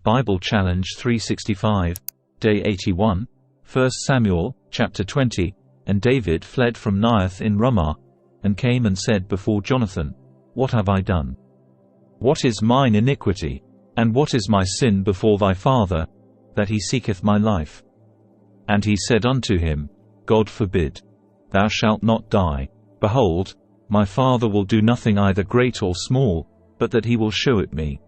Bible Challenge 365, Day 81, 1 Samuel, chapter 20. And David fled from Naioth in Ramah, and came and said before Jonathan, What have I done? What is mine iniquity? And what is my sin before thy father, that he seeketh my life? And he said unto him, God forbid. Thou shalt not die. Behold, my father will do nothing either great or small, but that he will show it me.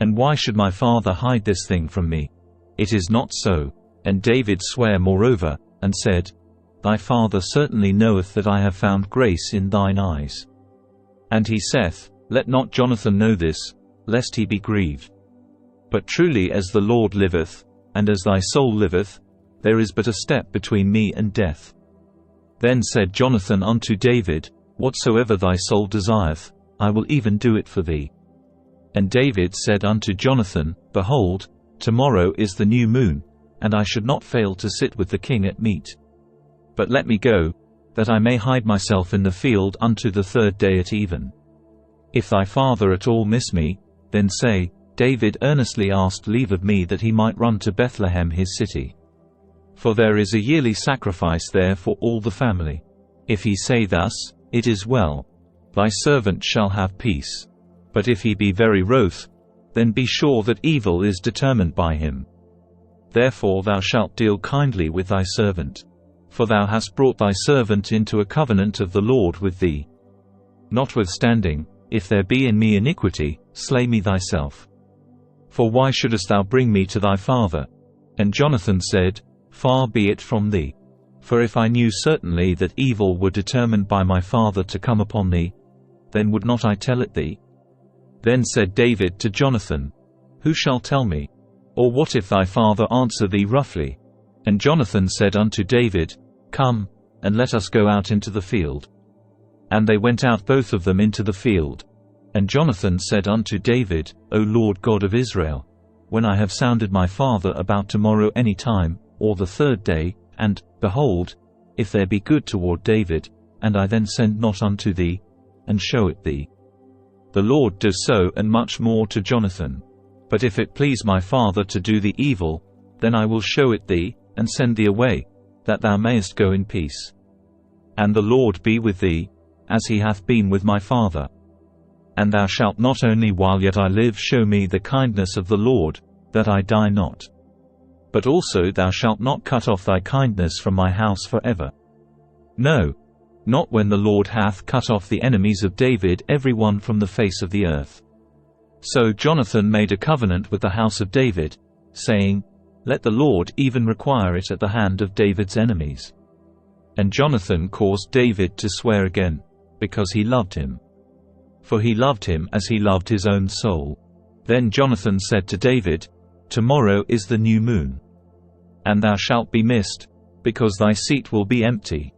And why should my father hide this thing from me? It is not so. And David sware moreover, and said, Thy father certainly knoweth that I have found grace in thine eyes. And he saith, Let not Jonathan know this, lest he be grieved. But truly as the Lord liveth, and as thy soul liveth, there is but a step between me and death. Then said Jonathan unto David, Whatsoever thy soul desireth, I will even do it for thee. And David said unto Jonathan, Behold, tomorrow is the new moon, and I should not fail to sit with the king at meat. But let me go, that I may hide myself in the field unto the third day at even. If thy father at all miss me, then say, David earnestly asked leave of me that he might run to Bethlehem his city. For there is a yearly sacrifice there for all the family. If he say thus, It is well. Thy servant shall have peace. But if he be very wroth, then be sure that evil is determined by him. Therefore thou shalt deal kindly with thy servant. For thou hast brought thy servant into a covenant of the Lord with thee. Notwithstanding, if there be in me iniquity, slay me thyself. For why shouldest thou bring me to thy father? And Jonathan said, Far be it from thee. For if I knew certainly that evil were determined by my father to come upon thee, then would not I tell it thee? Then said David to Jonathan, Who shall tell me? Or what if thy father answer thee roughly? And Jonathan said unto David, Come, and let us go out into the field. And they went out both of them into the field. And Jonathan said unto David, O Lord God of Israel, when I have sounded my father about tomorrow any time, or the third day, and, behold, if there be good toward David, and I then send not unto thee, and show it thee. The Lord do so and much more to Jonathan. But if it please my father to do thee evil, then I will show it thee, and send thee away, that thou mayest go in peace. And the Lord be with thee, as he hath been with my father. And thou shalt not only while yet I live show me the kindness of the Lord, that I die not. But also thou shalt not cut off thy kindness from my house forever. No, not when the Lord hath cut off the enemies of David every one from the face of the earth. So Jonathan made a covenant with the house of David, saying, Let the Lord even require it at the hand of David's enemies. And Jonathan caused David to swear again, because he loved him. For he loved him as he loved his own soul. Then Jonathan said to David, Tomorrow is the new moon. And thou shalt be missed, because thy seat will be empty.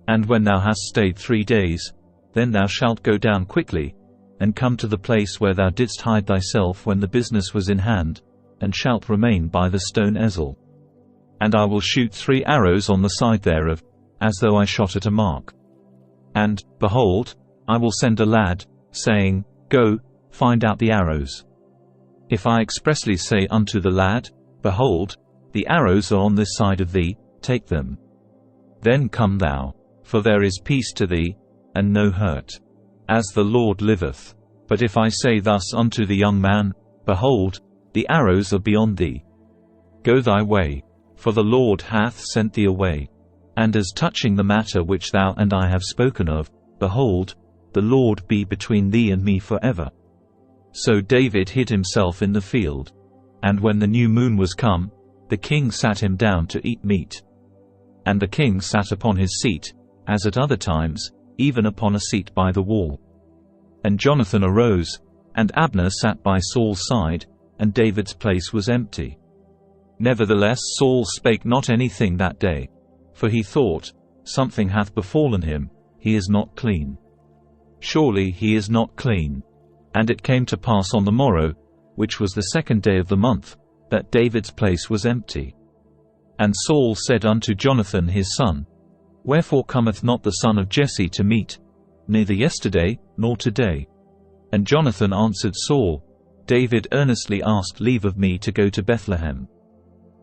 And when thou hast stayed 3 days, then thou shalt go down quickly, and come to the place where thou didst hide thyself when the business was in hand, and shalt remain by the stone Ezel. And I will shoot 3 arrows on the side thereof, as though I shot at a mark. And, behold, I will send a lad, saying, Go, find out the arrows. If I expressly say unto the lad, Behold, the arrows are on this side of thee, take them. Then come thou, for there is peace to thee, and no hurt. As the Lord liveth. But if I say thus unto the young man, Behold, the arrows are beyond thee. Go thy way, for the Lord hath sent thee away. And as touching the matter which thou and I have spoken of, behold, the Lord be between thee and me forever. So David hid himself in the field. And when the new moon was come, the king sat him down to eat meat. And the king sat upon his seat, as at other times, even upon a seat by the wall. And Jonathan arose, and Abner sat by Saul's side, and David's place was empty. Nevertheless Saul spake not anything that day. For he thought, Something hath befallen him, he is not clean. Surely he is not clean. And it came to pass on the morrow, which was the 2nd day of the month, that David's place was empty. And Saul said unto Jonathan his son, Wherefore cometh not the son of Jesse to meat, neither yesterday, nor today? And Jonathan answered Saul, David earnestly asked leave of me to go to Bethlehem.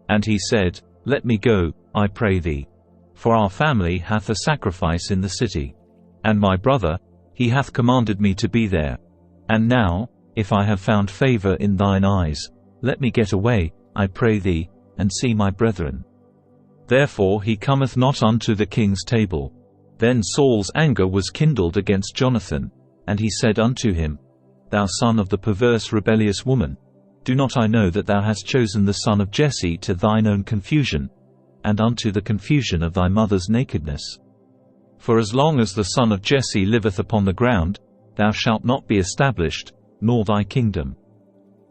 And he said, Let me go, I pray thee. For our family hath a sacrifice in the city. And my brother, he hath commanded me to be there. And now, if I have found favor in thine eyes, let me get away, I pray thee, and see my brethren. Therefore he cometh not unto the king's table. Then Saul's anger was kindled against Jonathan, and he said unto him, Thou son of the perverse rebellious woman, do not I know that thou hast chosen the son of Jesse to thine own confusion, and unto the confusion of thy mother's nakedness? For as long as the son of Jesse liveth upon the ground, thou shalt not be established, nor thy kingdom.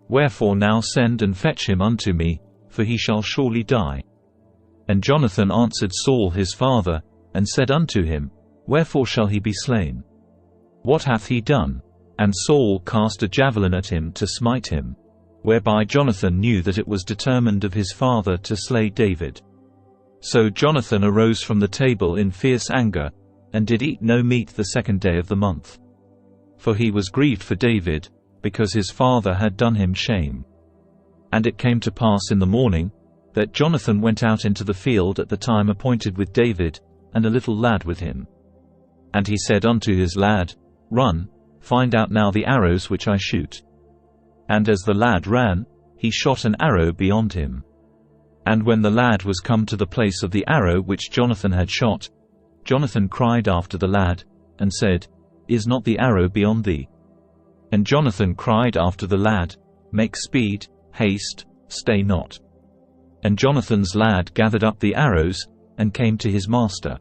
Wherefore now send and fetch him unto me, for he shall surely die. And Jonathan answered Saul his father, and said unto him, Wherefore shall he be slain? What hath he done? And Saul cast a javelin at him to smite him. Whereby Jonathan knew that it was determined of his father to slay David. So Jonathan arose from the table in fierce anger, and did eat no meat the 2nd day of the month. For he was grieved for David, because his father had done him shame. And it came to pass in the morning, that Jonathan went out into the field at the time appointed with David, and a little lad with him. And he said unto his lad, Run, find out now the arrows which I shoot. And as the lad ran, he shot an arrow beyond him. And when the lad was come to the place of the arrow which Jonathan had shot, Jonathan cried after the lad, and said, Is not the arrow beyond thee? And Jonathan cried after the lad, Make speed, haste, stay not. And Jonathan's lad gathered up the arrows, and came to his master.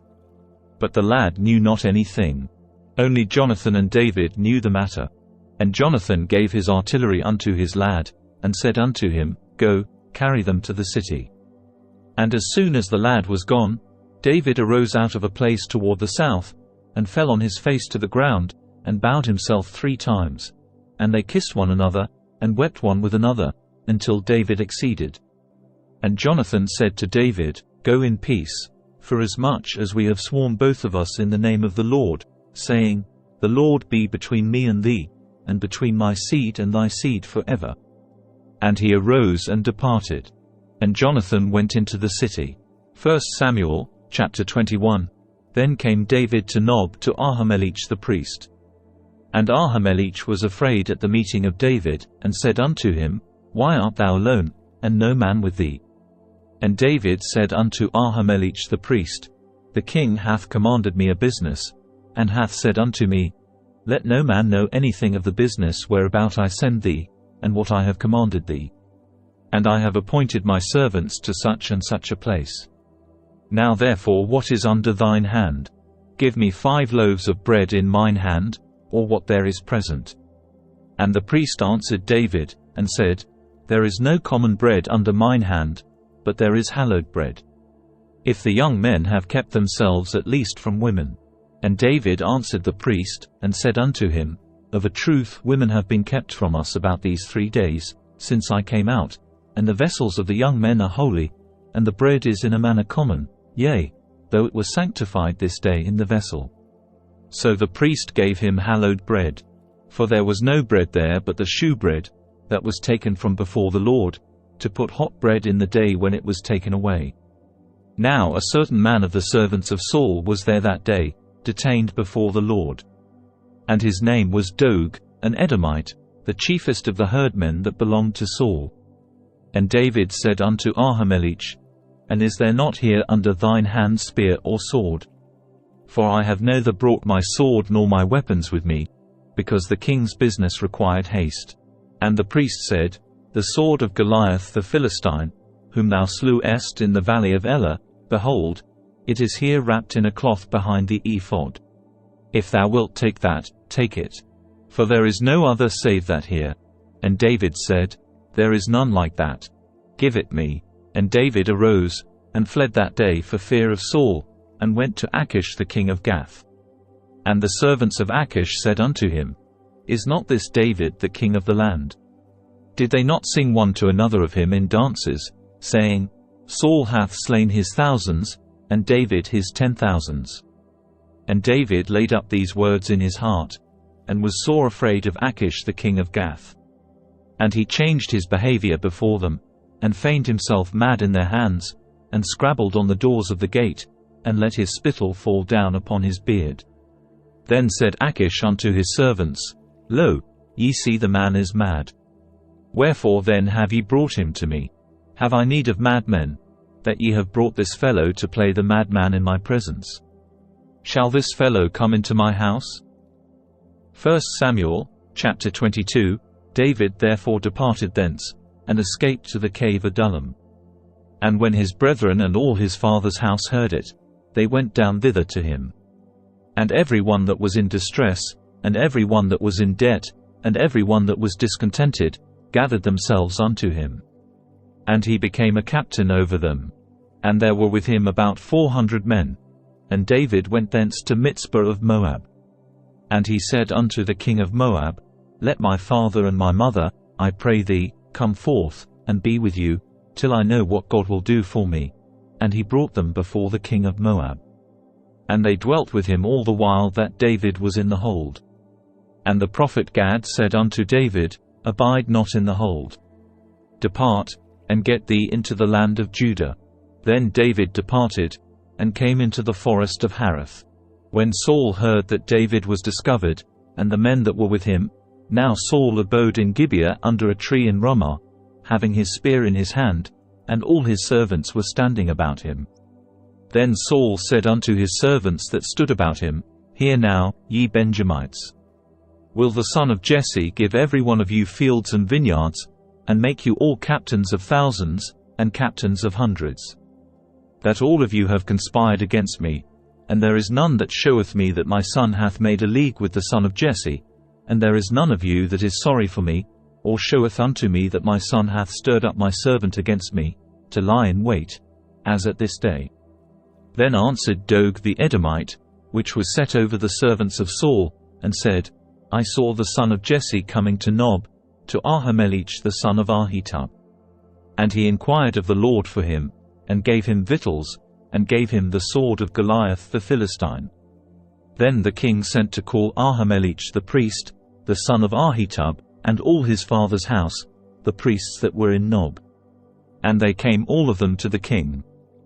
But the lad knew not anything. Only Jonathan and David knew the matter. And Jonathan gave his artillery unto his lad, and said unto him, Go, carry them to the city. And as soon as the lad was gone, David arose out of a place toward the south, and fell on his face to the ground, and bowed himself 3 times. And they kissed one another, and wept one with another, until David exceeded. And Jonathan said to David, Go in peace, forasmuch as we have sworn both of us in the name of the Lord, saying, The Lord be between me and thee, and between my seed and thy seed forever. And he arose and departed. And Jonathan went into the city. 1 Samuel, chapter 21. Then came David to Nob to Ahimelech the priest. And Ahimelech was afraid at the meeting of David, and said unto him, Why art thou alone, and no man with thee? And David said unto Ahimelech the priest, The king hath commanded me a business, and hath said unto me, Let no man know anything of the business whereabout I send thee, and what I have commanded thee. And I have appointed my servants to such and such a place. Now therefore what is under thine hand? Give me 5 loaves of bread in mine hand, or what there is present. And the priest answered David, and said, There is no common bread under mine hand, but there is hallowed bread. If the young men have kept themselves at least from women. And David answered the priest, and said unto him, Of a truth women have been kept from us about these 3 days, since I came out, and the vessels of the young men are holy, and the bread is in a manner common, yea, though it was sanctified this day in the vessel. So the priest gave him hallowed bread. For there was no bread there but the shewbread, that was taken from before the Lord, to put hot bread in the day when it was taken away. Now a certain man of the servants of Saul was there that day, detained before the Lord. And his name was Doeg, an Edomite, the chiefest of the herdmen that belonged to Saul. And David said unto Ahimelech, And is there not here under thine hand spear or sword? For I have neither brought my sword nor my weapons with me, because the king's business required haste. And the priest said, The sword of Goliath the Philistine, whom thou slewest in the valley of Elah, behold, it is here wrapped in a cloth behind the ephod. If thou wilt take that, take it. For there is no other save that here. And David said, There is none like that. Give it me. And David arose, and fled that day for fear of Saul, and went to Achish the king of Gath. And the servants of Achish said unto him, Is not this David the king of the land? Did they not sing one to another of him in dances, saying, Saul hath slain his thousands, and David his 10,000s? And David laid up these words in his heart, and was sore afraid of Achish the king of Gath. And he changed his behavior before them, and feigned himself mad in their hands, and scrabbled on the doors of the gate, and let his spittle fall down upon his beard. Then said Achish unto his servants, Lo, ye see the man is mad. Wherefore then have ye brought him to me? Have I need of madmen, that ye have brought this fellow to play the madman in my presence? Shall this fellow come into my house? 1 Samuel, chapter 22. David therefore departed thence, and escaped to the cave Adullam. And when his brethren and all his father's house heard it, they went down thither to him. And every one that was in distress, and every one that was in debt, and every one that was discontented, gathered themselves unto him. And he became a captain over them. And there were with him about 400 men. And David went thence to Mitzpah of Moab. And he said unto the king of Moab, Let my father and my mother, I pray thee, come forth, and be with you, till I know what God will do for me. And he brought them before the king of Moab. And they dwelt with him all the while that David was in the hold. And the prophet Gad said unto David, Abide not in the hold. Depart, and get thee into the land of Judah. Then David departed, and came into the forest of Hareth. When Saul heard that David was discovered, and the men that were with him, now Saul abode in Gibeah under a tree in Ramah, having his spear in his hand, and all his servants were standing about him. Then Saul said unto his servants that stood about him, Hear now, ye Benjamites. Will the son of Jesse give every one of you fields and vineyards, and make you all captains of thousands, and captains of hundreds? That all of you have conspired against me, and there is none that showeth me that my son hath made a league with the son of Jesse, and there is none of you that is sorry for me, or showeth unto me that my son hath stirred up my servant against me, to lie in wait, as at this day. Then answered Doeg the Edomite, which was set over the servants of Saul, and said, I saw the son of Jesse coming to Nob, to Ahimelech the son of Ahitub. And he inquired of the Lord for him, and gave him victuals, and gave him the sword of Goliath the Philistine. Then the king sent to call Ahimelech the priest, the son of Ahitub, and all his father's house, the priests that were in Nob. And they came all of them to the king.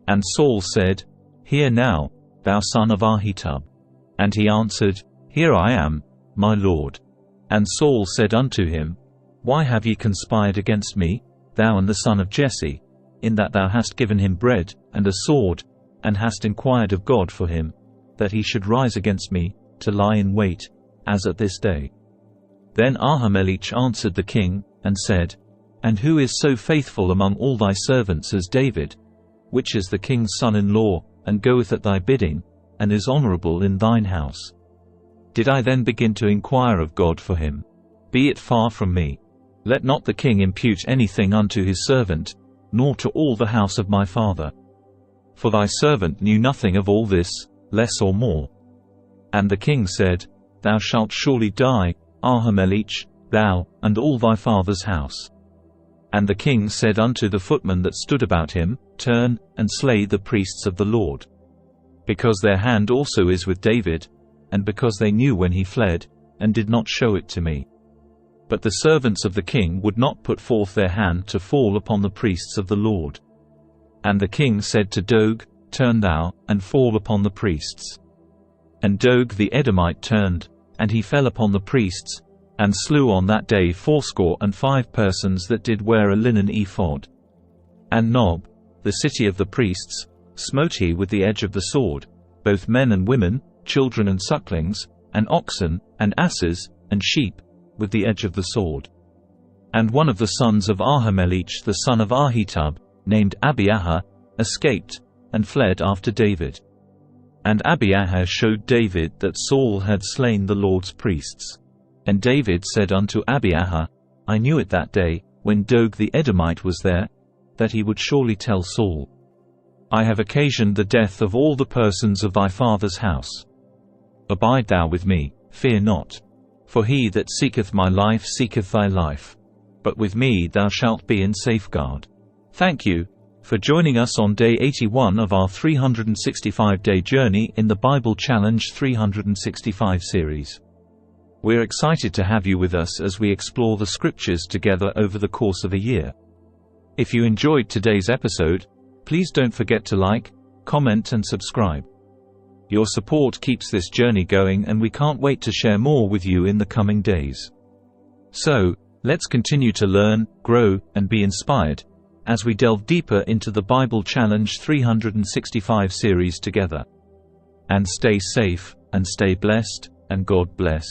And Saul said, Hear now, thou son of Ahitub. And he answered, Here I am, my lord. And Saul said unto him, Why have ye conspired against me, thou and the son of Jesse, in that thou hast given him bread, and a sword, and hast inquired of God for him, that he should rise against me, to lie in wait, as at this day? Then Ahimelech answered the king, and said, And who is so faithful among all thy servants as David, which is the king's son-in-law, and goeth at thy bidding, and is honorable in thine house? Did I then begin to inquire of God for him? Be it far from me. Let not the king impute anything unto his servant, nor to all the house of my father. For thy servant knew nothing of all this, less or more. And the king said, Thou shalt surely die, Ahimelech, thou, and all thy father's house. And the king said unto the footmen that stood about him, Turn, and slay the priests of the Lord. Because their hand also is with David, and because they knew when he fled, and did not show it to me. But the servants of the king would not put forth their hand to fall upon the priests of the Lord. And the king said to Doeg, Turn thou, and fall upon the priests. And Doeg the Edomite turned, and he fell upon the priests, and slew on that day 75 persons that did wear a linen ephod. And Nob, the city of the priests, smote he with the edge of the sword, both men and women, children and sucklings, and oxen, and asses, and sheep, with the edge of the sword. And one of the sons of Ahimelech the son of Ahitub, named Abiathar, escaped, and fled after David. And Abiathar showed David that Saul had slain the Lord's priests. And David said unto Abiathar, I knew it that day, when Doeg the Edomite was there, that he would surely tell Saul, I have occasioned the death of all the persons of thy father's house. Abide thou with me, fear not. For he that seeketh my life seeketh thy life. But with me thou shalt be in safeguard. Thank you for joining us on day 81 of our 365-day journey in the Bible Challenge 365 series. We're excited to have you with us as we explore the Scriptures together over the course of a year. If you enjoyed today's episode, please don't forget to like, comment and subscribe. Your support keeps this journey going, and we can't wait to share more with you in the coming days. So, let's continue to learn, grow, and be inspired as we delve deeper into the Bible Challenge 365 series together. And stay safe, and stay blessed, and God bless.